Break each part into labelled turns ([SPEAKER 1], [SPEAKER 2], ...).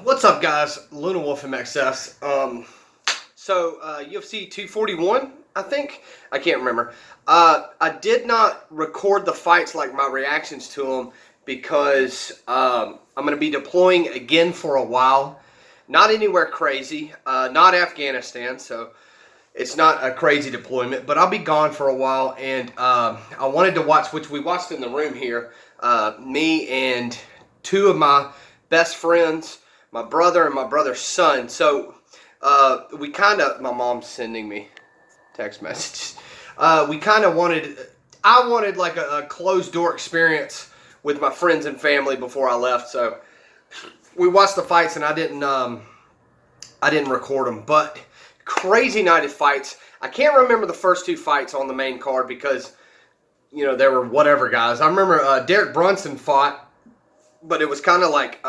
[SPEAKER 1] What's up, guys? Luna Wolf MXS. UFC 241, I think. I can't remember. I did not record the fights like my reactions to them because I'm going to be deploying again for a while. Not anywhere crazy. Not Afghanistan, so it's not a crazy deployment. But I'll be gone for a while, and I wanted to watch, which we watched in the room here, me and two of my best friends, my brother and my brother's son. So we kind of, my mom's sending me text messages. We kind of I wanted like a closed door experience with my friends and family before I left. So we watched the fights, and I didn't record them, but crazy night of fights. I can't remember the first two fights on the main card because, you know, there were whatever guys. I remember Derek Brunson fought, but it was kind of like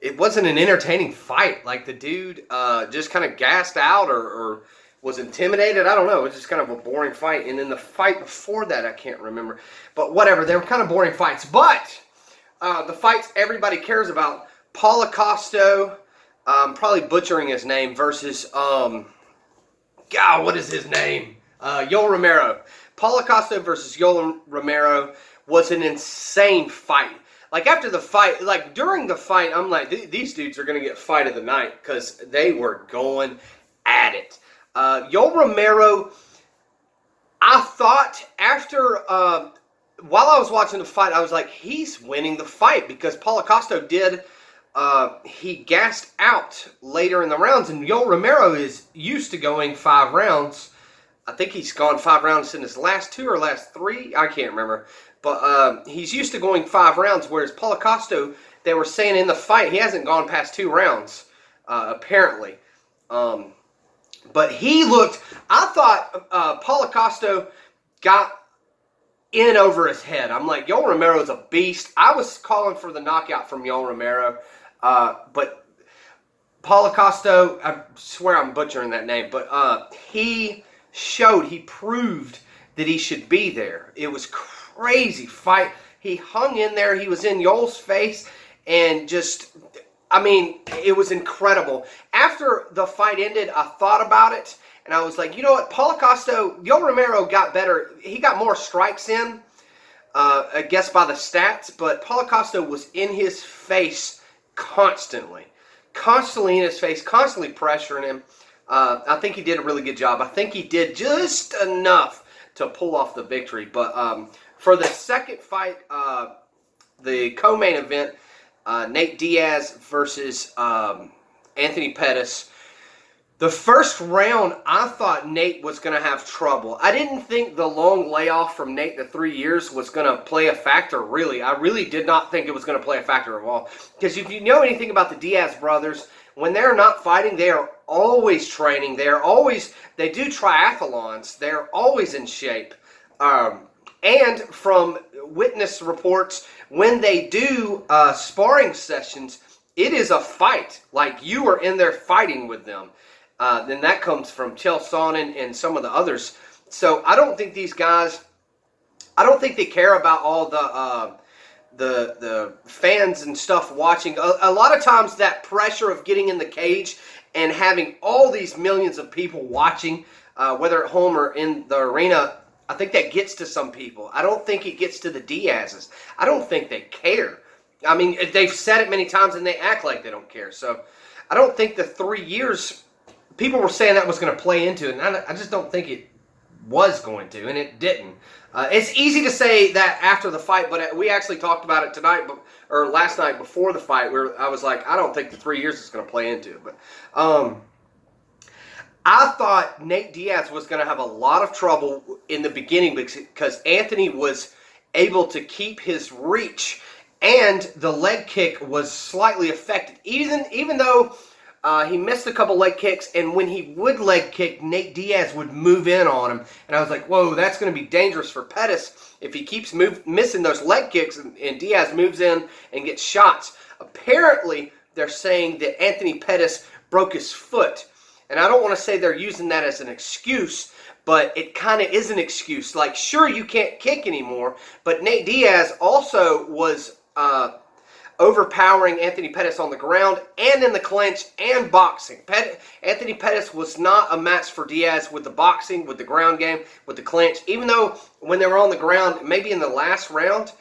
[SPEAKER 1] it wasn't an entertaining fight. Like the dude just kind of gassed out or was intimidated. I don't know. It was just kind of a boring fight. And then the fight before that, I can't remember. But whatever. They were kind of boring fights. But the fights everybody cares about, Paulo Costa, probably butchering his name, versus, God, what is his name? Yoel Romero. Paulo Costa versus Yoel Romero was an insane fight. Like, after the fight, like, during the fight, I'm like, these dudes are going to get fight of the night because they were going at it. Yoel Romero, I thought after, while I was watching the fight, I was like, he's winning the fight because Paulo Costa he gassed out later in the rounds, and Yoel Romero is used to going 5 rounds. I think he's gone 5 rounds in his last 2 or last 3. I can't remember. But he's used to going 5 rounds, whereas Paulo Costa, they were saying in the fight, he hasn't gone past 2 rounds, apparently. But he looked, I thought Paulo Costa got in over his head. I'm like, Yoel Romero is a beast. I was calling for the knockout from Yoel Romero, but Paulo Costa, I swear I'm butchering that name, but he proved that he should be there. It was crazy fight. He hung in there. He was in Yoel's face, and just, I mean, it was incredible. After the fight ended, I thought about it, and I was like, you know what, Paulo Costa, Yoel Romero got better. He got more strikes in, I guess by the stats, but Paulo Costa was in his face constantly. Constantly in his face, constantly pressuring him. I think he did a really good job. I think he did just enough to pull off the victory. But for the second fight, the co-main event, Nate Diaz versus Anthony Pettis. The first round, I thought Nate was going to have trouble. I didn't think the long layoff from Nate to 3 years was going to play a factor, really. I really did not think it was going to play a factor at all. Because if you know anything about the Diaz brothers, when they're not fighting, they are always training. They do triathlons. They're always in shape. And from witness reports, when they do sparring sessions, it is a fight. Like, you are in there fighting with them. Then that comes from Chael Sonnen and some of the others. So I don't think these guys, I don't think they care about all the fans and stuff watching. A lot of times that pressure of getting in the cage and having all these millions of people watching, whether at home or in the arena, I think that gets to some people. I don't think it gets to the Diaz's. I don't think they care. I mean, they've said it many times and they act like they don't care. So I don't think the 3 years, people were saying that was going to play into it, and I just don't think it was going to, and it didn't. It's easy to say that after the fight, but we actually talked about it tonight, or last night before the fight, where I was like, I don't think the 3 years is going to play into it. But I thought Nate Diaz was going to have a lot of trouble in the beginning because Anthony was able to keep his reach, and the leg kick was slightly affected, even though he missed a couple leg kicks, and when he would leg kick, Nate Diaz would move in on him. And I was like, whoa, that's going to be dangerous for Pettis if he keeps missing those leg kicks and Diaz moves in and gets shots. Apparently, they're saying that Anthony Pettis broke his foot. And I don't want to say they're using that as an excuse, but it kind of is an excuse. Like, sure, you can't kick anymore, but Nate Diaz also was overpowering Anthony Pettis on the ground and in the clinch and boxing. Anthony Pettis was not a match for Diaz with the boxing, with the ground game, with the clinch. Even though when they were on the ground, maybe in the last round,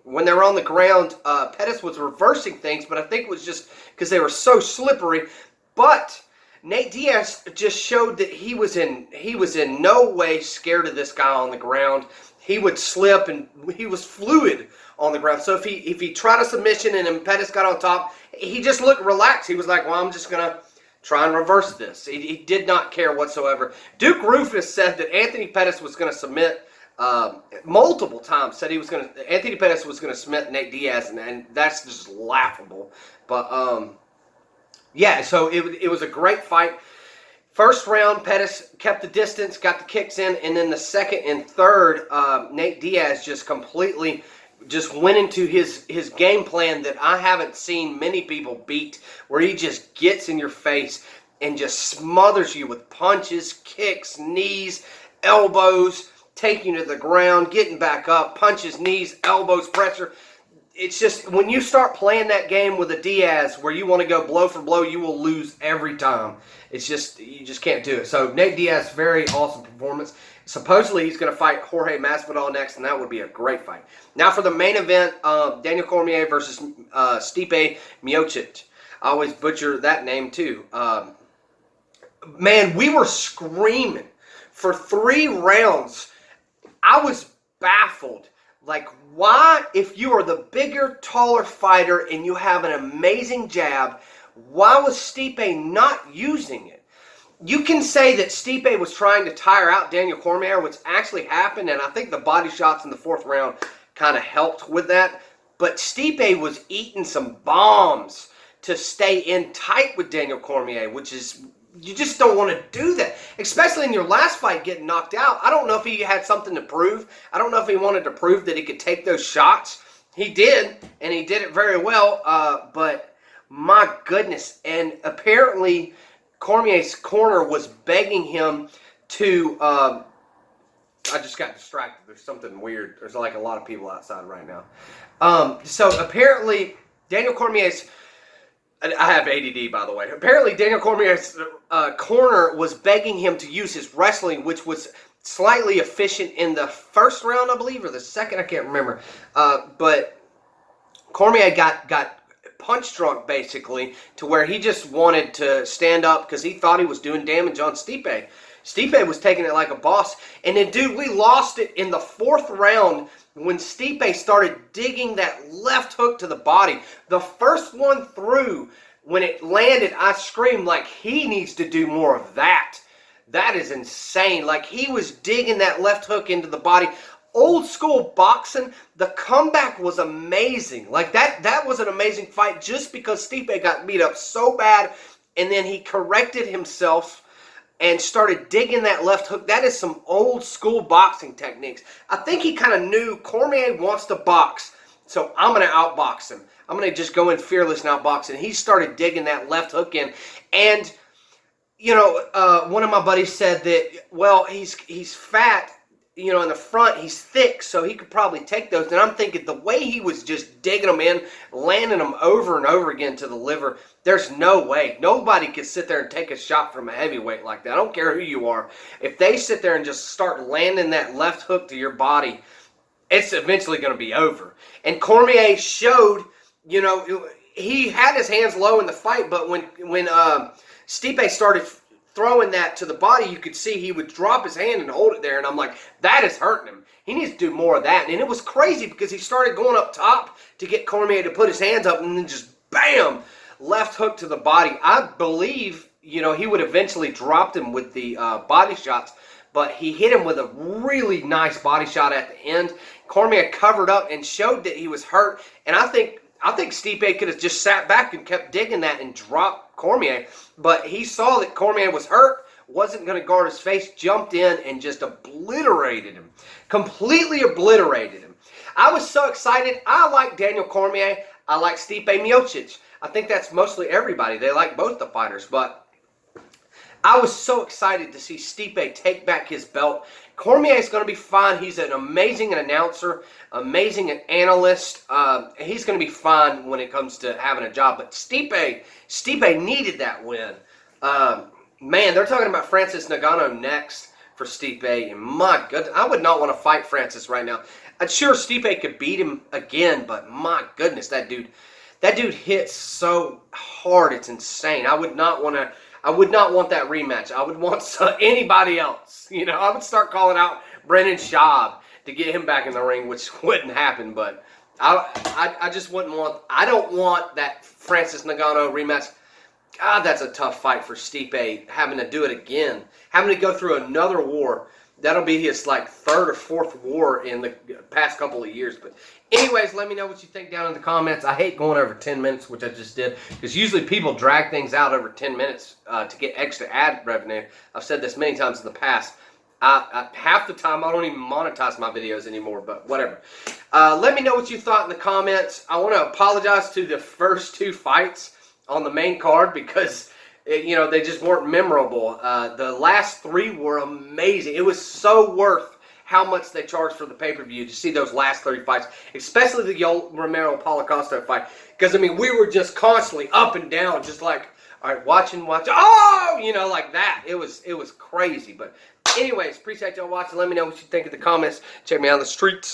[SPEAKER 1] when they were on the ground, Pettis was reversing things, but I think it was just because they were so slippery. But Nate Diaz just showed that he was in no way scared of this guy on the ground. He would slip, and he was fluid on the ground. So if he tried a submission and then Pettis got on top, he just looked relaxed. He was like, well, I'm just going to try and reverse this. He did not care whatsoever. Duke Rufus said that Anthony Pettis was going to submit multiple times. Said Anthony Pettis was going to submit Nate Diaz, and that's just laughable. But yeah, so it was a great fight. First round, Pettis kept the distance, got the kicks in, and then the second and third, Nate Diaz just completely went into his game plan that I haven't seen many people beat, where he just gets in your face and just smothers you with punches, kicks, knees, elbows, taking you to the ground, getting back up, punches, knees, elbows, pressure. It's just, when you start playing that game with a Diaz where you want to go blow for blow, you will lose every time. It's just, you just can't do it. So Nate Diaz, very awesome performance. Supposedly he's going to fight Jorge Masvidal next, and that would be a great fight. Now for the main event, Daniel Cormier versus Stipe Miocic. I always butcher that name too. Man, we were screaming for 3 rounds. I was baffled. Like, why, if you are the bigger, taller fighter and you have an amazing jab, why was Stipe not using it? You can say that Stipe was trying to tire out Daniel Cormier, which actually happened, and I think the body shots in the 4th round kind of helped with that. But Stipe was eating some bombs to stay in tight with Daniel Cormier, which is, you just don't want to do that, especially in your last fight getting knocked out. I don't know if he had something to prove. I don't know if he wanted to prove that he could take those shots. He did, and he did it very well, but my goodness. And apparently Cormier's corner was begging him to, I just got distracted. There's something weird. There's like a lot of people outside right now. So apparently Daniel Cormier's, I have ADD, by the way. Apparently, Daniel Cormier's corner was begging him to use his wrestling, which was slightly efficient in the 1st round, I believe, or the 2nd. I can't remember. But Cormier got punch drunk, basically, to where he just wanted to stand up because he thought he was doing damage on Stipe. Stipe was taking it like a boss. And then, dude, we lost it in the 4th round when Stipe started digging that left hook to the body. The first one through, when it landed, I screamed like, he needs to do more of that. That is insane. Like, he was digging that left hook into the body. Old school boxing, the comeback was amazing. Like, that was an amazing fight just because Stipe got beat up so bad, and then he corrected himself and started digging that left hook. That is some old school boxing techniques. I think he kind of knew Cormier wants to box, so I'm going to outbox him. I'm going to just go in fearless and outbox him. He started digging that left hook in. And, you know, one of my buddies said that, well, he's fat, you know, in the front, he's thick, so he could probably take those. And I'm thinking the way he was just digging them in, landing them over and over again to the liver, there's no way. Nobody could sit there and take a shot from a heavyweight like that. I don't care who you are. If they sit there and just start landing that left hook to your body, it's eventually going to be over. And Cormier showed, you know, he had his hands low in the fight, but when Stipe started throwing that to the body, you could see he would drop his hand and hold it there, and I'm like, that is hurting him. He needs to do more of that. And it was crazy because he started going up top to get Cormier to put his hands up, and then just bam, left hook to the body. I believe, you know, he would eventually dropped him with the body shots, but he hit him with a really nice body shot at the end. Cormier covered up and showed that he was hurt, and I think Stipe could have just sat back and kept digging that and dropped Cormier, but he saw that Cormier was hurt, wasn't going to guard his face, jumped in and just obliterated him. Completely obliterated him. I was so excited. I like Daniel Cormier. I like Stipe Miocic. I think that's mostly everybody. They like both the fighters, but I was so excited to see Stipe take back his belt. Cormier is going to be fine. He's an amazing announcer, amazing analyst. He's going to be fine when it comes to having a job. But Stipe needed that win. Man, they're talking about Francis Ngannou next for Stipe, and my goodness, I would not want to fight Francis right now. I'm sure Stipe could beat him again, but my goodness, that dude hits so hard, it's insane. I would not want that rematch. I would want anybody else. You know, I would start calling out Brendan Schaub to get him back in the ring, which wouldn't happen, but I just wouldn't want. I don't want that Francis Ngannou rematch. God, that's a tough fight for Stipe, having to do it again, having to go through another war. That'll be his like third or fourth war in the past couple of years. But anyways, let me know what you think down in the comments. I hate going over 10 minutes, which I just did, because usually people drag things out over 10 minutes to get extra ad revenue. I've said this many times in the past. Half the time I don't even monetize my videos anymore, but whatever. Let me know what you thought in the comments. I want to apologize to the first 2 fights on the main card because they just weren't memorable. The last 3 were amazing. It was so worth how much they charged for the pay-per-view to see those last 3 fights, especially the Yoel Romero Paulo Costa fight. Because I mean, we were just constantly up and down, just like, all right, watching, oh, like that. It was crazy. But anyways, appreciate y'all watching. Let me know what you think in the comments. Check me out on the streets.